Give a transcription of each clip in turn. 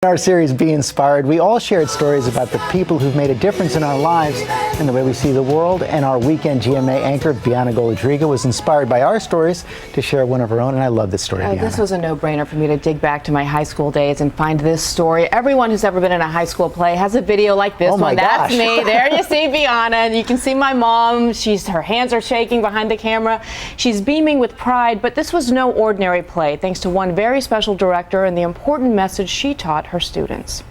In our series, Be Inspired, we all shared stories about the people who've made a difference in our lives and the way we see the world. And our weekend GMA anchor, Bianna Golodriga, was inspired by our stories to share one of her own. And I love this story, Bianna. This was a no-brainer for me to dig back to my high school days and find this story. Everyone who's ever been in a high school play has a video like this one. That's me. There you see Bianna, and you can see my mom. Her hands are shaking behind the camera. She's beaming with pride, but this was no ordinary play, thanks to one very special director and the important message she taught her students.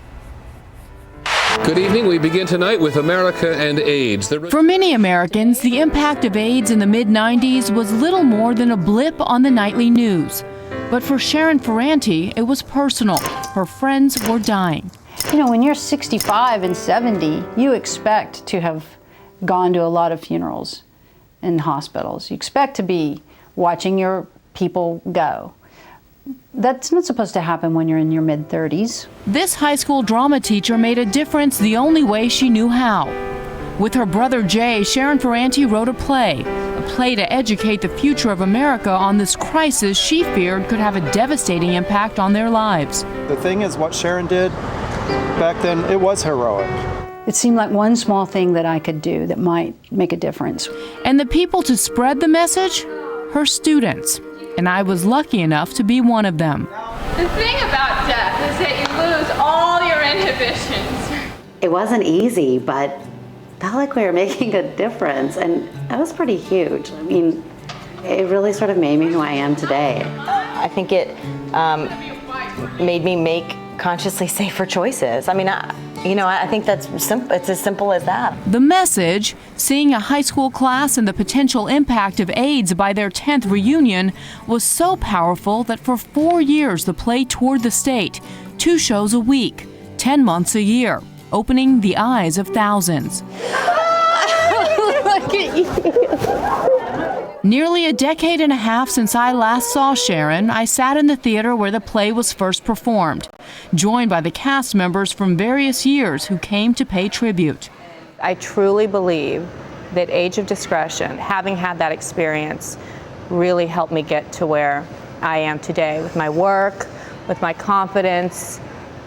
Good evening. We begin tonight with America and AIDS. For many Americans, the impact of AIDS in the mid-90s was little more than a blip on the nightly news. But for Sharon Ferranti, it was personal. Her friends were dying. You know, when you're 65 and 70, you expect to have gone to a lot of funerals in hospitals. You expect to be watching your people go. That's not supposed to happen when you're in your mid-30s. This high school drama teacher made a difference the only way she knew how. With her brother Jay, Sharon Ferranti wrote a play to educate the future of America on this crisis she feared could have a devastating impact on their lives. The thing is, what Sharon did back then, it was heroic. It seemed like one small thing that I could do that might make a difference. And the people to spread the message? Her students. And I was lucky enough to be one of them. The thing about death is that you lose all your inhibitions. It wasn't easy, but felt like we were making a difference, and that was pretty huge. I mean, it really sort of made me who I am today. I think it made me make consciously safer choices. I mean, I think that's simple. It's as simple as that. The message, seeing a high school class and the potential impact of AIDS by their 10th reunion, was so powerful that for 4 years the play toured the state, 2 shows a week, 10 months a year, opening the eyes of thousands. Look at you. Nearly a decade and a half since I last saw Sharon, I sat in the theater where the play was first performed, joined by the cast members from various years who came to pay tribute. I truly believe that Age of Discretion, having had that experience, really helped me get to where I am today with my work, with my confidence,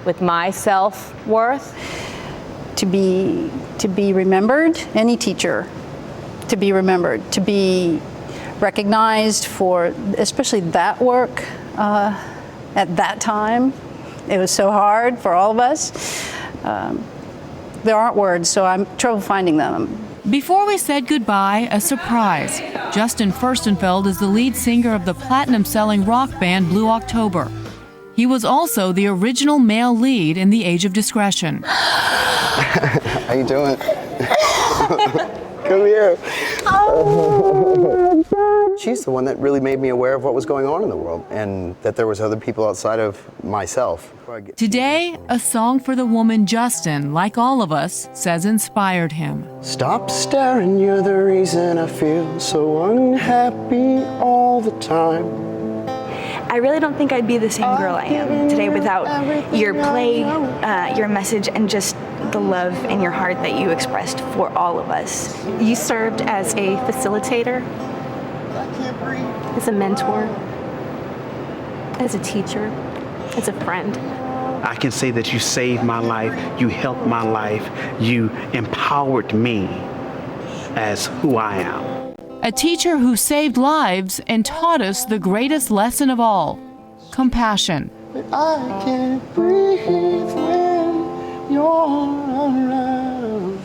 with my self-worth. To be remembered, any teacher, to be remembered, to be recognized for especially that work at that time. It was so hard for all of us. There aren't words, so I'm trouble finding them. Before we said goodbye, a surprise. Justin Furstenfeld is the lead singer of the platinum-selling rock band Blue October. He was also the original male lead in the Age of Discretion. How you doing? Come here. She's the one that really made me aware of what was going on in the world and that there was other people outside of myself. Today, a song for the woman Justin, like all of us, says inspired him. Stop staring, you're the reason I feel so unhappy all the time. I really don't think I'd be the same girl I am today without your play, your message, and just the love in your heart that you expressed for all of us. You served as a facilitator, as a mentor, as a teacher, as a friend. I can say that you saved my life, you helped my life, you empowered me as who I am. A teacher who saved lives and taught us the greatest lesson of all, compassion. I can't breathe when you're around.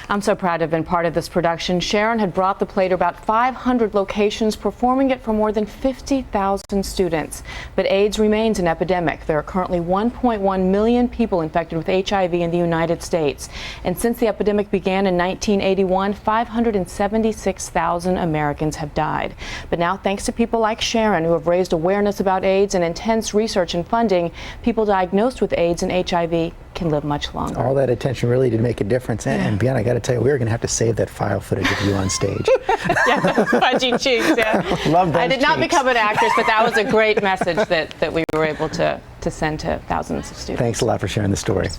I'm so proud to have been part of this production. Sharon had brought the play to about 500 locations, performing it for more than 50,000 students. But AIDS remains an epidemic. There are currently 1.1 million people infected with HIV in the United States. And since the epidemic began in 1981, 576,000 Americans have died. But now, thanks to people like Sharon, who have raised awareness about AIDS and intense research and funding, people diagnosed with AIDS and HIV can live much longer. All that attention really did make a difference. And Bianna, I got to tell you, we're going to have to save that file footage of you on stage. Yeah, those pudgy cheeks, yeah. Love those I did not cheeks. become an actress, but that was a great message that we were able to send to thousands of students. Thanks a lot for sharing the story.